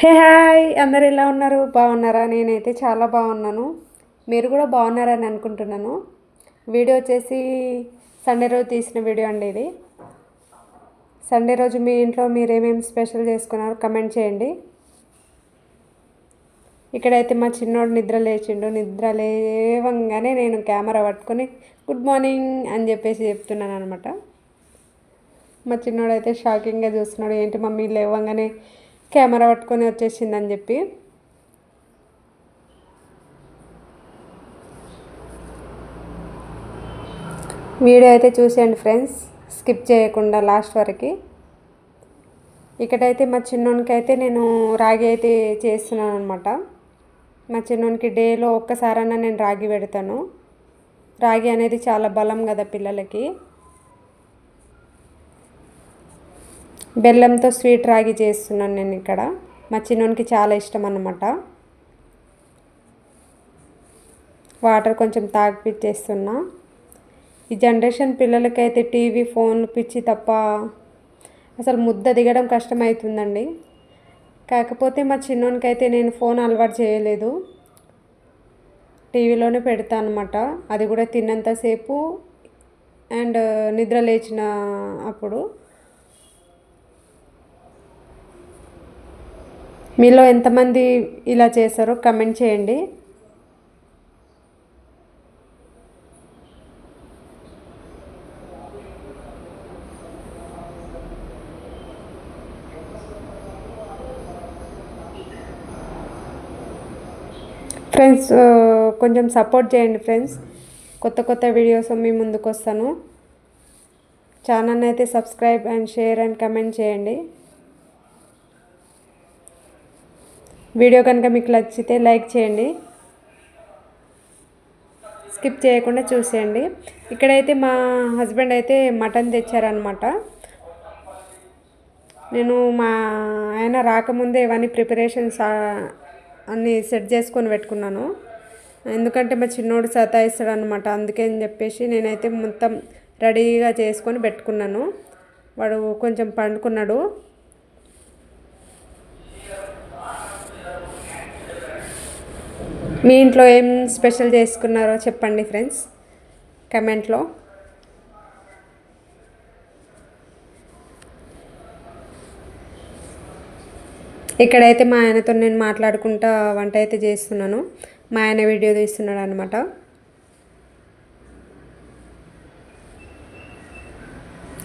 Hey hi అందరు ఎలా ఉన్నారు? బాగున్నారా? నేనైతే చాలా బాగున్నాను. మీరు కూడా బాగున్నారని అనుకుంటున్నాను. వీడియో వచ్చేసి సండే రోజు తీసిన వీడియో అండి ఇది. సండే రోజు మీ ఇంట్లో మీరు ఏమేమి స్పెషల్ చేసుకున్నారో కమెంట్ చేయండి. ఇక్కడైతే మా చిన్నోడు నిద్ర లేచిండు. నిద్ర లేవంగానే నేను కెమెరా పట్టుకొని గుడ్ మార్నింగ్ అని చెప్పేసి చెప్తున్నాను అనమాట. మా చిన్నోడు అయితే షాకింగ్గా చూస్తున్నాడు, ఏంటి మమ్మీ లేవంగానే కెమెరా పట్టుకొని వచ్చేసిందని చెప్పి. వీడియో అయితే చూసేయండి ఫ్రెండ్స్, స్కిప్ చేయకుండా లాస్ట్ వరకు. ఇక్కడైతే మా చిన్నోనికి అయితే నేను రాగి అయితే చేస్తున్నాను అనమాట. మా చిన్నోనికి డేలో ఒక్కసారైనా నేను రాగి పెడతాను. రాగి అనేది చాలా బలం కదా పిల్లలకి. బెల్లంతో స్వీట్ రాగి చేస్తున్నాను నేను ఇక్కడ. మా చిన్నోనికి చాలా ఇష్టం అన్నమాట. వాటర్ కొంచెం తాగిపిచ్చేస్తున్నా. ఈ జనరేషన్ పిల్లలకైతే టీవీ ఫోన్లు పిచ్చి తప్ప అసలు ముద్ద దిగడం కష్టమవుతుందండి. కాకపోతే మా చిన్నోనికైతే నేను ఫోన్ అలవాటు చేయలేదు, టీవీలోనే పెడతాను అనమాట. అది కూడా తిన్నంతసేపు అండ్ నిద్ర లేచిన అప్పుడు. మీలో ఎంతమంది ఇలా చేస్తారో కమెంట్ చేయండి. ఫ్రెండ్స్ కొంచెం సపోర్ట్ చేయండి ఫ్రెండ్స్. కొత్త కొత్త వీడియోస్ మీ ముందుకు వస్తాను. ఛానల్ని అయితే subscribe and share and comment చేయండి. వీడియో కనుక మీకు నచ్చితే లైక్ చేయండి, స్కిప్ చేయకుండా చూసేయండి. ఇక్కడైతే మా హస్బెండ్ అయితే మటన్ తెచ్చారనమాట. నేను మా ఆయన రాకముందే ఇవన్నీ ప్రిపరేషన్స్ అన్నీ సెట్ చేసుకొని పెట్టుకున్నాను. ఎందుకంటే మా చిన్నోడు సతాయిస్తాడు అనమాట. అందుకని చెప్పేసి నేనైతే మొత్తం రెడీగా చేసుకొని పెట్టుకున్నాను. వాడు కొంచెం పండుకున్నాడు. మీ ఇంట్లో ఏం స్పెషల్ చేసుకున్నారో చెప్పండి ఫ్రెండ్స్ కమెంట్లో. ఇక్కడైతే మా ఆయనతో నేను మాట్లాడుకుంటా వంట అయితే చేస్తున్నాను. మా ఆయన వీడియో తీస్తున్నాడు అనమాట.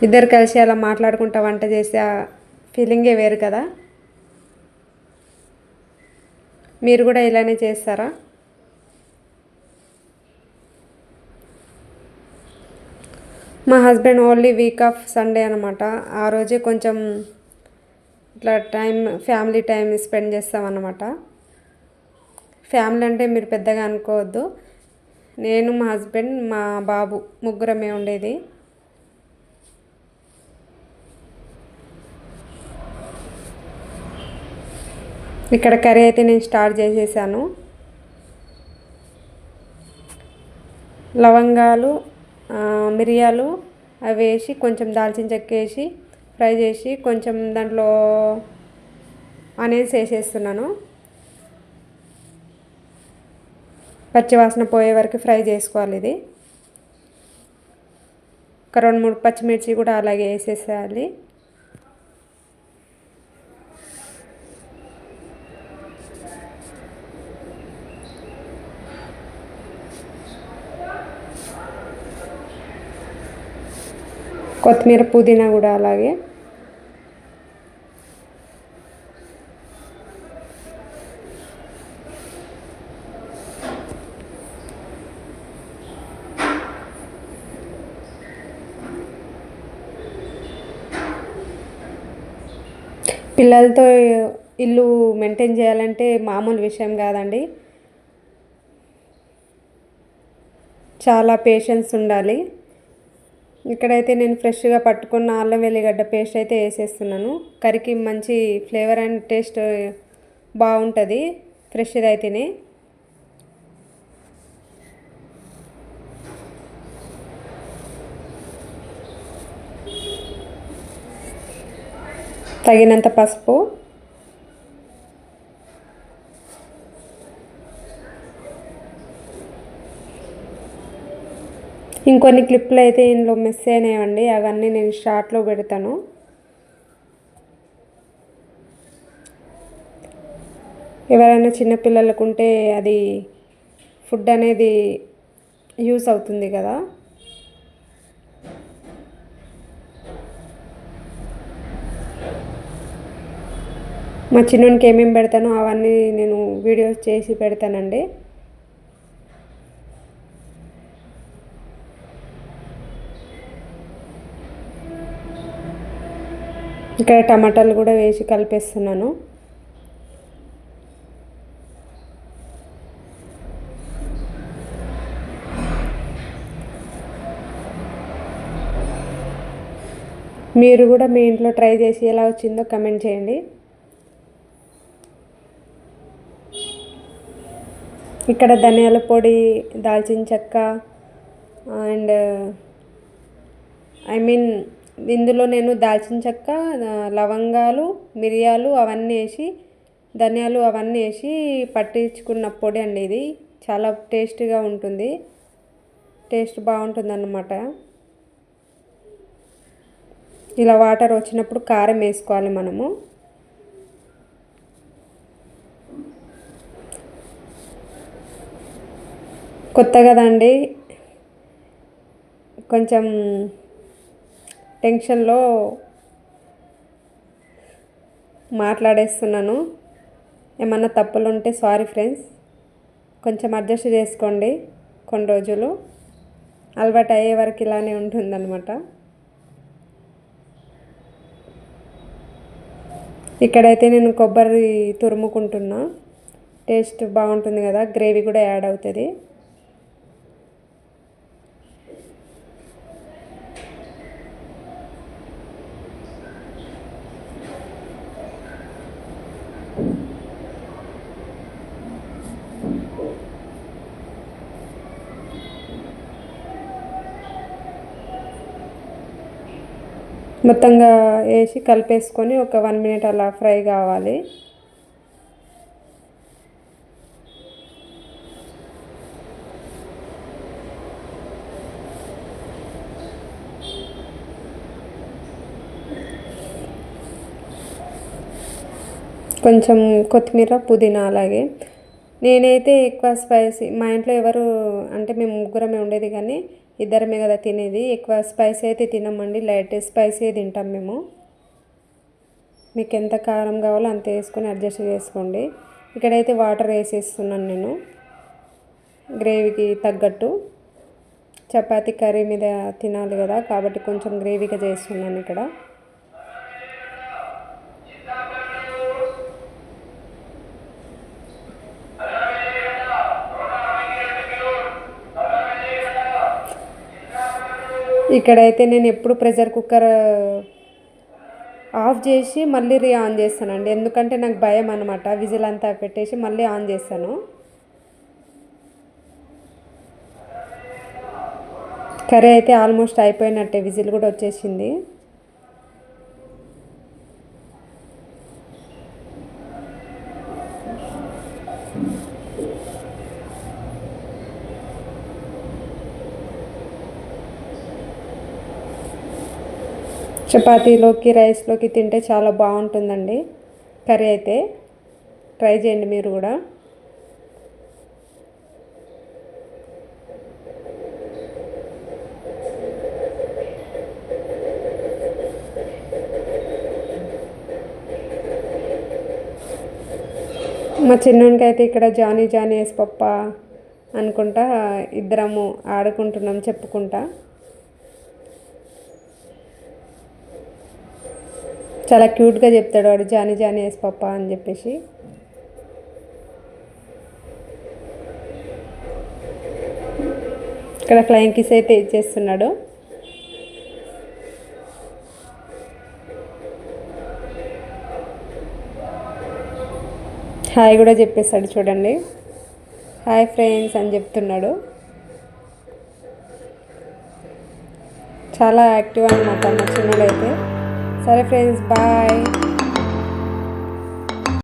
ఇద్దరు కలిసి అలా మాట్లాడుకుంటా వంట చేసే ఫీలింగే వేరు కదా. మీరు కూడా ఇలానే చేస్తారా? మా husband only week off Sunday అనమాట. ఆ రోజే కొంచెం ఇట్లా ఫ్యామిలీ టైం స్పెండ్ చేస్తామన్నమాట. ఫ్యామిలీ అంటే మీరు పెద్దగా అనుకోవద్దు. నేను, మా హస్బెండ్, మా బాబు ముగ్గురమే ఉండేది. ఇక్కడ కర్రీ అయితే నేను స్టార్ట్ చేసేసాను. లవంగాలు, మిరియాలు అవి వేసి కొంచెం దాల్చిన చెక్క వేసి ఫ్రై చేసి కొంచెం దాంట్లో ఆనియన్స్ వేసేస్తున్నాను. పచ్చివాసన పోయే వరకు ఫ్రై చేసుకోవాలి. ఇది ఒక 2-3 పచ్చిమిర్చి కూడా అలాగే వేసేసేయాలి. కొత్తిమీర, పుదీనా కూడా అలాగే. పిల్లలతో ఇల్లు మెయింటైన్ చేయాలంటే మామూలు విషయం కాదండి. చాలా పేషెన్స్ ఉండాలి. ఇక్కడైతే నేను ఫ్రెష్గా పట్టుకున్న అల్లం వెల్లిగడ్డ పేస్ట్ అయితే వేసేస్తున్నాను. కర్రీకి మంచి ఫ్లేవర్ అండ్ టేస్ట్ బాగుంటుంది ఫ్రెష్ది అయితేనే. తగినంత పసుపు, ఇంకొన్ని క్లిప్లు అయితే ఇందులో మిస్ అయినాయండి, అవన్నీ నేను షార్ట్లో పెడతాను. ఎవరైనా చిన్నపిల్లలకు ఉంటే అది ఫుడ్ అనేది యూస్ అవుతుంది కదా. మా చిన్నోనికి ఏమేమి పెడతానో అవన్నీ నేను వీడియోస్ చేసి పెడతానండి. ఇక్కడ టమాటాలు కూడా వేసి కలిపేస్తున్నాను. మీరు కూడా మీ ఇంట్లో ట్రై చేసి ఎలా వచ్చిందో కమెంట్ చేయండి. ఇక్కడ ధనియాల పొడి, దాల్చిన చెక్క అండ్ ఇందులో నేను దాల్చిన చెక్క, లవంగాలు, మిరియాలు అవన్నీ వేసి, ధనియాలు అవన్నీ వేసి పట్టించుకున్న పొడి అండి. ఇది చాలా టేస్టీగా ఉంటుంది, టేస్ట్ బాగుంటుంది అన్నమాట. ఇలా వాటర్ వచ్చినప్పుడు కారం వేసుకోవాలి మనము. కొత్త కదండి, కొంచెం టెన్షన్లో మాట్లాడేస్తున్నాను. ఏమన్నా తప్పులు ఉంటే సారీ ఫ్రెండ్స్, కొంచెం అడ్జస్ట్ చేసుకోండి. కొన్ని రోజులు అలవాటు అయ్యే వరకు ఇలానే ఉంటుందన్నమాట. ఇక్కడైతే నేను కొబ్బరి తురుముకుంటున్నా, టేస్ట్ బాగుంటుంది కదా, గ్రేవీ కూడా యాడ్ అవుతుంది. మొత్తంగా వేసి కలిపేసుకొని ఒక 1 minute అలా ఫ్రై కావాలి. కొంచెం కొత్తిమీర, పుదీనా. అలాగే నేనైతే ఎక్కువ స్పైసీ, మా ఇంట్లో ఎవరు అంటే మేము ముగ్గురమే ఉండేది కానీ ఇద్దరమే కదా తినేది, ఎక్కువ స్పైసీ అయితే తినమండి, లైట్ స్పైసీ తింటాం మేము. మీకు ఎంత కారం కావాలో అంత వేసుకొని అడ్జస్ట్ చేసుకోండి. ఇక్కడైతే వాటర్ వేసేస్తున్నాను నేను గ్రేవీకి తగ్గట్టు. చపాతీ కర్రీ మీద తినాలి కదా, కాబట్టి కొంచెం గ్రేవీగా చేస్తున్నాను ఇక్కడ. ఇక్కడైతే నేను ఎప్పుడు ప్రెషర్ కుక్కర్ ఆఫ్ చేసి మళ్ళీ ఆన్ చేస్తానండి, ఎందుకంటే నాకు భయం అనమాట. విజిల్ అంతా పెట్టేసి మళ్ళీ ఆన్ చేస్తాను. కర్రీ అయితే ఆల్మోస్ట్ అయిపోయినట్టే, విజిల్ కూడా వచ్చేసింది. చపాతీలోకి, రైస్లోకి తింటే చాలా బాగుంటుందండి కర్రీ అయితే. ట్రై చేయండి మీరు కూడా. మా చిన్నోనికి అయితే ఇక్కడ జానీ జానీ వేసి పప్ప అనుకుంటా ఇద్దరము ఆడుకుంటున్నాం చెప్పుకుంటా. చాలా క్యూట్గా చెప్తాడు వాడు, జానీ జానీ వేసి పప్ప అని చెప్పేసి. ఇక్కడ ఫ్లయింగ్ కిస్ అయితే ఇచ్చేస్తున్నాడు. హాయ్ కూడా చెప్పేస్తాడు చూడండి, హాయ్ ఫ్రెండ్స్ అని చెప్తున్నాడు. చాలా యాక్టివ్ అనమాట మా చిన్నోడైతే. సరే ఫ్రెండ్స్, బాయ్.